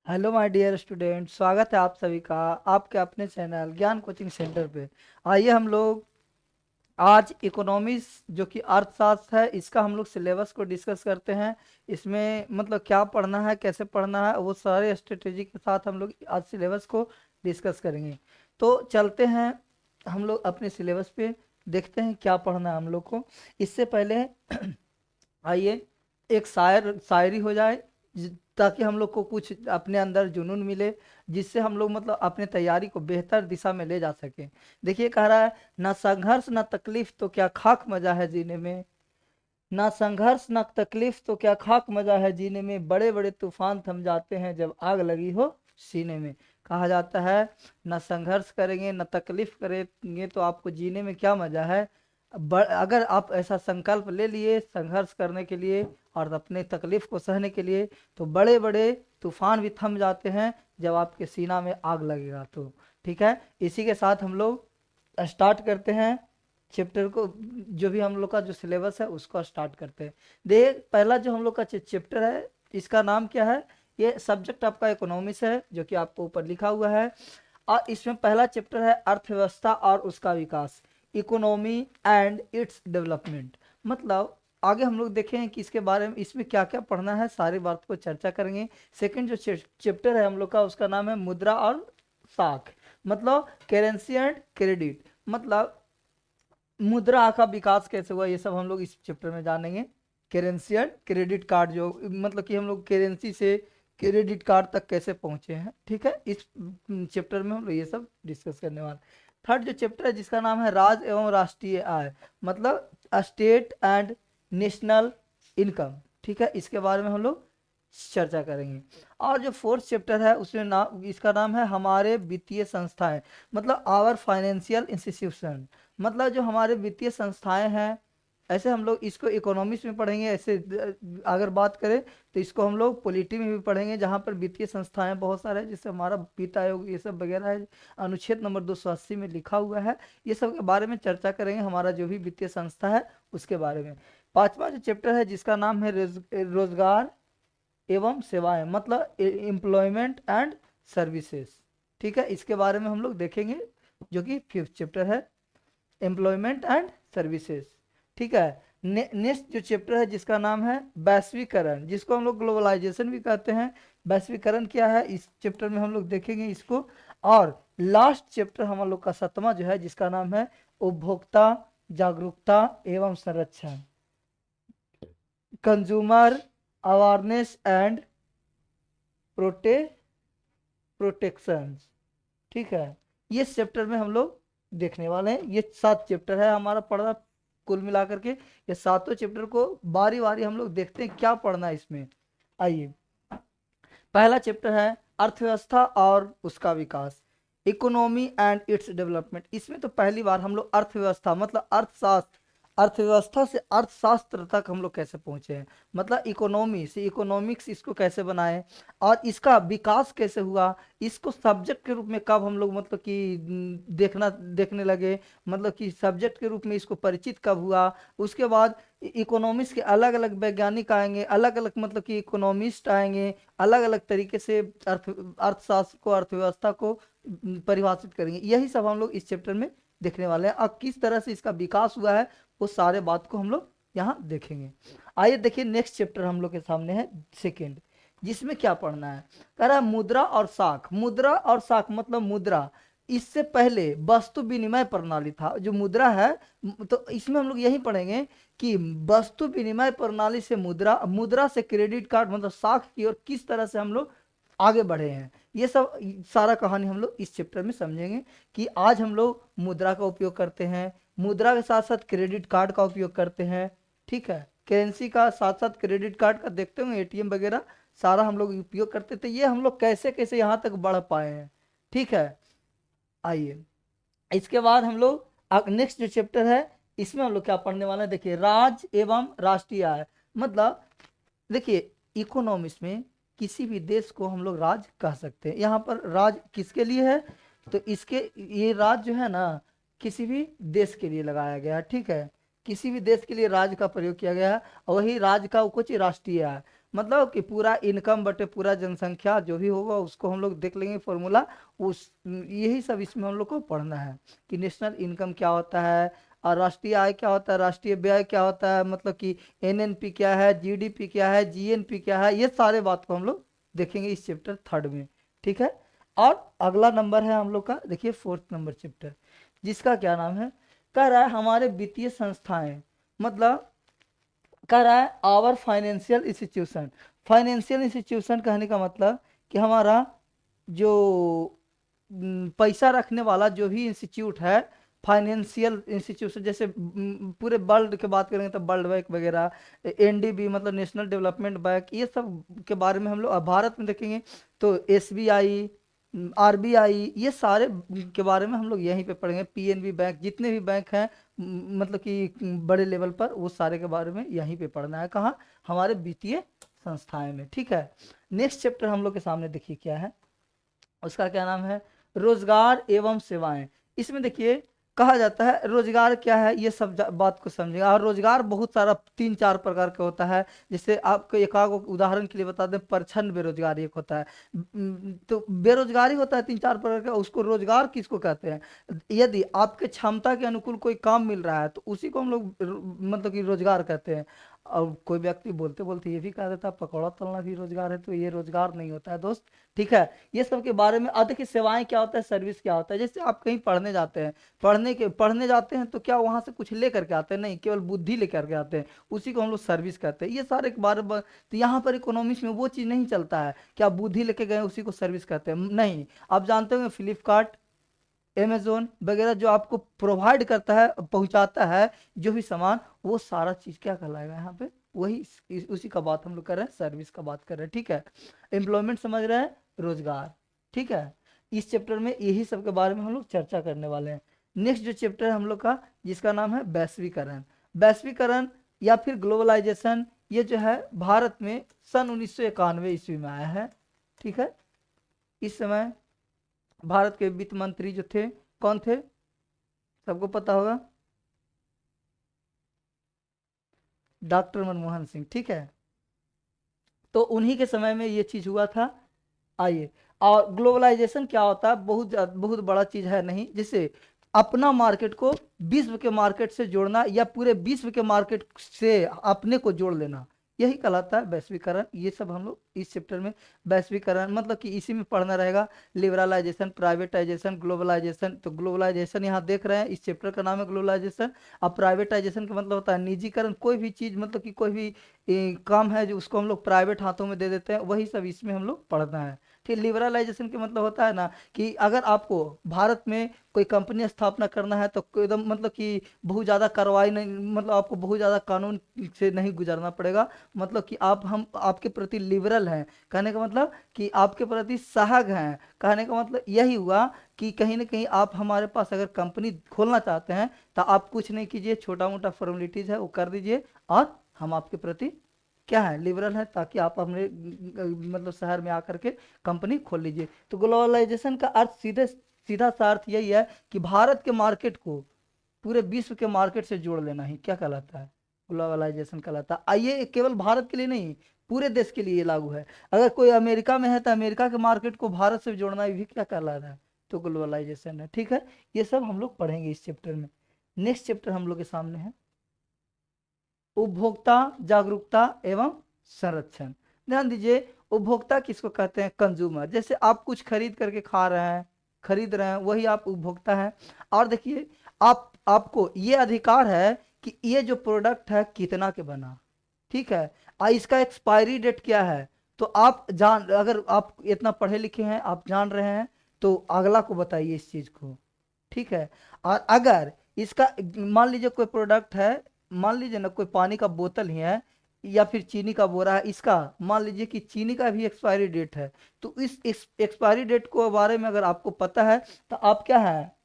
Hello my dear student, स्वागत है आप सभी का आपके अपने चैनल ज्ञान कोचिंग सेंटर पे। आइए हम लोग आज इकोनॉमिक्स जो कि अर्थशास्त्र है इसका हम लोग सिलेबस को डिस्कस करते हैं। इसमें मतलब क्या पढ़ना है, कैसे पढ़ना है, वो सारे स्ट्रेटेजी के साथ हम लोग आज सिलेबस को डिस्कस करेंगे। तो चलते हैं हम लोग अपने सिलेबस पे, देखते हैं क्या पढ़ना है हम लोग को। इससे पहले आइए एक शायरी हो जाए, ताकि हम लोग को कुछ अपने अंदर जुनून मिले, जिससे हम लोग मतलब अपने तैयारी को बेहतर दिशा में ले जा सके। देखिए कह रहा है, ना संघर्ष ना तकलीफ तो क्या खाक मजा है जीने में। ना संघर्ष ना तकलीफ तो क्या खाक मजा है जीने में, बड़े बड़े तूफान थम जाते हैं जब आग लगी हो सीने में। कहा जाता है ना संघर्ष करेंगे ना तकलीफ करेंगे तो आपको जीने में क्या मजा है। अगर आप ऐसा संकल्प ले लिए संघर्ष करने के लिए और अपने तकलीफ को सहने के लिए, तो बड़े बड़े तूफान भी थम जाते हैं जब आपके सीना में आग लगेगा तो। ठीक है, इसी के साथ हम लोग स्टार्ट करते हैं चैप्टर को। जो भी हम लोग का जो सिलेबस है उसको स्टार्ट करते हैं। देख, पहला जो हम लोग का चैप्टर है इसका नाम क्या है। ये सब्जेक्ट आपका इकोनॉमिक्स है जो कि आपको ऊपर लिखा हुआ है। और इसमें पहला चैप्टर है अर्थव्यवस्था और उसका विकास, इकोनॉमी एंड इट्स डेवलपमेंट। मतलब आगे हम लोग देखें कि इसके बारे में इसमें क्या क्या पढ़ना है, सारी बात को चर्चा करेंगे। सेकंड जो चैप्टर है हम लोग का उसका नाम है मुद्रा और साख, मतलब करेंसी एंड क्रेडिट। मतलब मुद्रा का विकास कैसे हुआ ये सब हम लोग इस चैप्टर में जानेंगे। करेंसी एंड क्रेडिट कार्ड, जो मतलब कि हम लोग करेंसी से क्रेडिट कार्ड तक कैसे पहुंचे हैं। ठीक है, इस चैप्टर में हम लोग ये सब डिस्कस करने वाले। थर्ड जो चैप्टर है जिसका नाम है राज एवं राष्ट्रीय आय, मतलब स्टेट एंड नेशनल इनकम। ठीक है, इसके बारे में हम लोग चर्चा करेंगे। और जो फोर्थ चैप्टर है उसमें नाम, इसका नाम है हमारे वित्तीय संस्थाएं, मतलब आवर फाइनेंशियल इंस्टीट्यूशन। मतलब जो हमारे वित्तीय संस्थाएं हैं, ऐसे हम लोग इसको इकोनॉमिक्स में पढ़ेंगे। ऐसे अगर बात करें तो इसको हम लोग पॉलिटी में भी पढ़ेंगे, जहाँ पर वित्तीय संस्थाएं बहुत सारे हैं, जैसे हमारा वित्त आयोग ये सब वगैरह है, अनुच्छेद नंबर 280 में लिखा हुआ है। ये सब के बारे में चर्चा करेंगे, हमारा जो भी वित्तीय संस्था है उसके बारे में। पांचवा जो चैप्टर है जिसका नाम है रोजगार एवं सेवाएं, मतलब एम्प्लॉयमेंट एंड सर्विसेज। ठीक है, इसके बारे में हम लोग देखेंगे, जो कि फिफ्थ चैप्टर है, एम्प्लॉयमेंट एंड सर्विसेज। ठीक है, नेक्स्ट जो चैप्टर है जिसका नाम है वैश्वीकरण, जिसको हम लोग ग्लोबलाइजेशन भी कहते हैं। वैश्वीकरण क्या है इस चैप्टर में हम लोग देखेंगे इसको। और लास्ट चैप्टर हम लोग का सातवां जो है जिसका नाम है उपभोक्ता जागरूकता एवं संरक्षण, कंज्यूमर अवेयरनेस एंड प्रोटे प्रोटेक्शन। ठीक है, ये चैप्टर में हम लोग देखने वाले हैं। ये 7 चैप्टर है हमारा पढ़ना कुल मिलाकर के। ये सातों चैप्टर को बारी बारी हम लोग देखते हैं क्या पढ़ना है इसमें। आइए, पहला चैप्टर है अर्थव्यवस्था और उसका विकास, इकोनॉमी एंड इट्स डेवलपमेंट। इसमें तो पहली बार हम लोग अर्थव्यवस्था मतलब अर्थशास्त्र, अर्थव्यवस्था से अर्थशास्त्र तक हम लोग कैसे पहुंचे हैं, मतलब इकोनॉमी से इकोनॉमिक्स इसको कैसे बनाए और इसका विकास कैसे हुआ, इसको सब्जेक्ट के रूप में कब हम लोग मतलब कि देखने लगे, मतलब कि सब्जेक्ट के रूप में इसको परिचित कब हुआ। उसके बाद इकोनॉमिक्स के अलग अलग वैज्ञानिक आएंगे, अलग अलग मतलब कि इकोनॉमिस्ट आएंगे, अलग अलग तरीके से अर्थशास्त्र को अर्थव्यवस्था को परिभाषित करेंगे। यही सब हम लोग इस चैप्टर में देखने वाले हैं। अब किस तरह से इसका विकास हुआ है वो सारे बात को हम लोग यहाँ देखेंगे। आइए देखिए, नेक्स्ट चैप्टर हम लोग के सामने है सेकेंड, जिसमें क्या पढ़ना है। कह रहा है मुद्रा और साख। मुद्रा और साख मतलब मुद्रा, इससे पहले वस्तु विनिमय प्रणाली था जो मुद्रा है। तो इसमें हम लोग यही पढ़ेंगे कि वस्तु विनिमय प्रणाली से मुद्रा, मुद्रा से क्रेडिट कार्ड मतलब साख की ओर किस तरह से हम लोग आगे बढ़े हैं। ये सब सारा कहानी हम लोग इस चैप्टर में समझेंगे कि आज हम लोग मुद्रा का उपयोग करते हैं, मुद्रा के साथ साथ क्रेडिट कार्ड का उपयोग करते हैं। ठीक है, करेंसी का साथ साथ क्रेडिट कार्ड का देखते होंगे, एटीएम वगैरह सारा हम लोग उपयोग करते थे। ये हम लोग कैसे कैसे यहाँ तक बढ़ पाए हैं। ठीक है, आइए इसके बाद हम लोग नेक्स्ट जो चैप्टर है इसमें हम लोग क्या पढ़ने वाले हैं। देखिए राज एवं राष्ट्रीय आय, मतलब देखिए इकोनॉमिक्स में किसी भी देश को हम लोग राज कह सकते हैं। यहाँ पर राज किसके लिए है, तो इसके ये राज जो है ना किसी भी देश के लिए लगाया गया है। ठीक है, किसी भी देश के लिए राज का प्रयोग किया गया है, और वही राज का कुछ राष्ट्रीय है। मतलब कि पूरा इनकम बटे पूरा जनसंख्या जो भी होगा उसको हम लोग देख लेंगे फॉर्मूला। उस यही सब इसमें हम लोग को पढ़ना है कि नेशनल इनकम क्या होता है और राष्ट्रीय आय क्या होता है, राष्ट्रीय व्यय क्या होता है, मतलब कि एनएनपी क्या है, जीडीपी क्या है, जीएनपी क्या है, ये सारे बात को हम लोग देखेंगे इस चैप्टर थर्ड में। ठीक है। और अगला नंबर है हम लोग का, देखिए फोर्थ नंबर चैप्टर, जिसका क्या नाम है, कह रहा है हमारे वित्तीय संस्थाएं, मतलब कह रहा है our financial institution. Financial institution कहने का मतलब कि हमारा जो पैसा रखने वाला जो भी इंस्टीट्यूट है, फाइनेंशियल इंस्टीट्यूशन, जैसे पूरे वर्ल्ड के बात करेंगे तो वर्ल्ड बैंक वगैरह, एनडीबी मतलब नेशनल डेवलपमेंट बैंक, ये सब के बारे में हम लोग भारत में देखेंगे तो एसबीआई, आरबीआई, ये सारे के बारे में हम लोग यहीं पे पढ़ेंगे। पीएनबी बैंक, जितने भी बैंक हैं मतलब कि बड़े लेवल पर, वो सारे के बारे में यहीं पे पढ़ना है। कहाँ? हमारे वित्तीय संस्थाएं में। ठीक है। नेक्स्ट चैप्टर हम लोग के सामने देखिए क्या है, उसका क्या नाम है, रोजगार एवं सेवाएं। इसमें देखिए कहा जाता है रोजगार क्या है, ये सब बात को समझेगा। और रोजगार बहुत सारा 3-4 प्रकार का होता है। जैसे आपको एक आध उदाहरण के लिए बता दें, परछन बेरोजगारी एक होता है। तो बेरोजगारी होता है 3-4 प्रकार का, उसको रोजगार किसको कहते हैं? यदि आपके क्षमता के अनुकूल कोई काम मिल रहा है तो उसी को हम लोग मतलब कि रोजगार कहते हैं। और कोई व्यक्ति बोलते बोलते ये भी कह देता है पकौड़ा तलना भी रोजगार है, तो ये रोजगार नहीं होता है दोस्त। ठीक है। ये सब के बारे में। और देखिए सेवाएं क्या होता है, सर्विस क्या होता है। जैसे आप कहीं पढ़ने जाते हैं, पढ़ने जाते हैं तो क्या वहां से कुछ लेकर के आते हैं? नहीं, केवल बुद्धि लेकर के आते हैं, उसी को हम लोग सर्विस कहते हैं। ये सारे के बारे में तो यहाँ पर इकोनॉमिक्स में वो चीज़ नहीं चलता है कि आप बुद्धि लेके गए उसी को सर्विस कहते हैं, नहीं। आप जानते होंगे फ्लिपकार्ट, अमेजोन वगैरह जो आपको प्रोवाइड करता है, पहुंचाता है जो भी सामान, वो सारा चीज क्या कहलाएगा यहाँ पे? वही उसी का बात हम लोग कर रहे हैं, सर्विस का बात कर रहे हैं। ठीक है। एम्प्लॉयमेंट समझ रहे हैं, रोजगार। ठीक है। इस चैप्टर में यही सब के बारे में हम लोग चर्चा करने वाले हैं। नेक्स्ट जो चैप्टर है हम लोग का, जिसका नाम है वैश्वीकरण। वैश्वीकरण या फिर ग्लोबलाइजेशन, ये जो है भारत में सन 1991 ईस्वी में आया है। ठीक है। इस समय भारत के वित्त मंत्री जो थे, कौन थे? सबको पता होगा, डॉक्टर मनमोहन सिंह। ठीक है। तो उन्हीं के समय में ये चीज हुआ था। आइए। और ग्लोबलाइजेशन क्या होता है? बहुत बड़ा चीज है नहीं, जिसे अपना मार्केट को विश्व के मार्केट से जोड़ना, या पूरे विश्व के मार्केट से अपने को जोड़ लेना, यही कहलाता है वैश्वीकरण। ये सब हम लोग इस चैप्टर में, वैश्वीकरण मतलब कि इसी में पढ़ना रहेगा। Liberalisation, privatisation, globalisation. तो ग्लोबलाइजेशन यहाँ देख रहे हैं, इस चैप्टर का नाम है ग्लोबलाइजेशन। अब प्राइवेटाइजेशन का मतलब होता है निजीकरण। कोई भी चीज मतलब कि कोई भी काम है जो उसको हम लोग प्राइवेट हाथों में दे देते हैं, वही सब इसमें हम लोग पढ़ना है। ठीक। लिबरलाइजेशन के मतलब होता है ना कि अगर आपको भारत में कोई कंपनी स्थापना करना है तो एकदम मतलब कि बहुत ज़्यादा कार्रवाई नहीं, मतलब आपको बहुत ज़्यादा कानून से नहीं गुजरना पड़ेगा। मतलब कि हम आपके प्रति लिबरल हैं, कहने का मतलब कि आपके प्रति सहायक हैं। कहने का मतलब यही हुआ कि कहीं ना कहीं आप हमारे पास अगर कंपनी खोलना चाहते हैं तो आप कुछ नहीं कीजिए, छोटा मोटा फॉर्मेलिटीज है वो कर दीजिए, और हम आपके प्रति क्या है, लिबरल है, ताकि आप अपने मतलब शहर में आकर के कंपनी खोल लीजिए। तो ग्लोबलाइजेशन का अर्थ सीधे सीधा सा अर्थ यही है कि भारत के मार्केट को पूरे विश्व के मार्केट से जोड़ लेना ही क्या कहलाता है? ग्लोबलाइजेशन कहलाता है। आइए, केवल भारत के लिए नहीं, पूरे देश के लिए ये लागू है। अगर कोई अमेरिका में है तो अमेरिका के मार्केट को भारत से जोड़ना भी क्या कहलाता है? तो ग्लोबलाइजेशन है। ठीक है। ये सब हम लोग पढ़ेंगे इस चैप्टर में। नेक्स्ट चैप्टर हम लोग के सामने है उपभोक्ता जागरूकता एवं संरक्षण। ध्यान दीजिए, उपभोक्ता किसको कहते हैं? कंज्यूमर। जैसे आप कुछ खरीद करके खा रहे हैं, खरीद रहे हैं, वही आप उपभोक्ता हैं। और देखिए, आपको ये अधिकार है कि ये जो प्रोडक्ट है कितना के बना। ठीक है। इसका एक्सपायरी डेट क्या है? तो आप जान, अगर आप इतना पढ़े लिखे हैं, आप जान रहे हैं, तो अगला को बताइए इस चीज को। ठीक है। और अगर इसका, मान लीजिए कोई प्रोडक्ट है, मान लीजिए ना कोई पानी का बोतल ही है या फिर चीनी का बोरा है, इसका मान लीजिए कि चीनी का भी एक्सपायरी डेट है। तो इस एक्सपायरी डेट को बारे में अगर आपको पता है तो आप क्या है,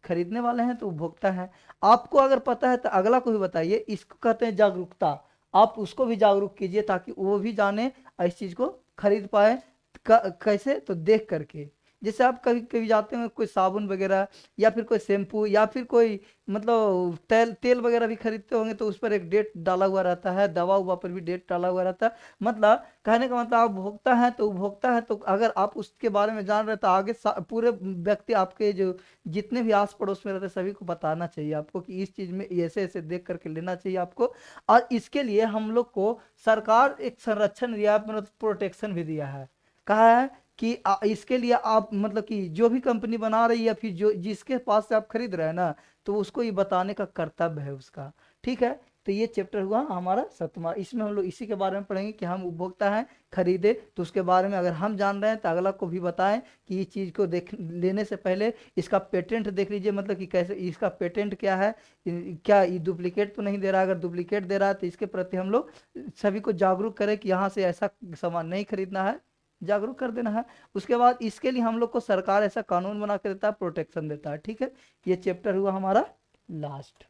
खरीदने वाले हैं, तो उपभोक्ता है। आपको अगर पता है तो अगला को भी बताइए, इसको कहते हैं जागरूकता। आप उसको भी जागरूक कीजिए ताकि वो भी जाने और इस चीज को खरीद पाए। कैसे? तो देख करके। जैसे आप कभी कभी जाते हैं कोई साबुन वगैरह या फिर कोई शैम्पू या फिर कोई मतलब तेल तेल वगैरह भी खरीदते होंगे, तो उस पर एक डेट डाला हुआ रहता है, दवा उवा पर भी डेट डाला हुआ रहता है। मतलब कहने का मतलब आप उपभोक्ता हैं तो उपभोक्ता है, तो अगर आप उसके बारे में जान रहे हैं तो आगे पूरे व्यक्ति आपके जो जितने भी आस पड़ोस में रहते हैं सभी को बताना चाहिए आपको कि इस चीज में ऐसे ऐसे देख करके लेना चाहिए आपको। और इसके लिए हम लोग को सरकार एक संरक्षण दिया है, मतलब प्रोटेक्शन भी दिया है। कहा है कि इसके लिए आप मतलब कि जो भी कंपनी बना रही है या फिर जो जिसके पास से आप खरीद रहे हैं ना, तो उसको ये बताने का कर्तव्य है उसका। ठीक है, तो ये चैप्टर हुआ हमारा 7वां। इसमें हम लोग इसी के बारे में पढ़ेंगे कि हम उपभोक्ता हैं, खरीदे तो उसके बारे में अगर हम जान रहे हैं तो अगला को भी बताएं कि इस चीज़ को देख लेने से पहले इसका पेटेंट देख लीजिए, मतलब कि कैसे इसका पेटेंट क्या है, क्या ये डुप्लीकेट तो नहीं दे रहा है। अगर डुप्लीकेट दे रहा है तो इसके प्रति हम लोग सभी को जागरूक करें कि यहाँ से ऐसा सामान नहीं खरीदना है, जागरूक कर देना है। उसके बाद इसके लिए हम लोग को सरकार ऐसा कानून बना के देता है, प्रोटेक्शन देता है। ठीक है, ये चैप्टर हुआ हमारा लास्ट।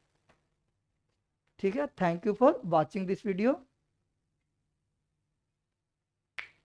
ठीक है, thank you for watching this video.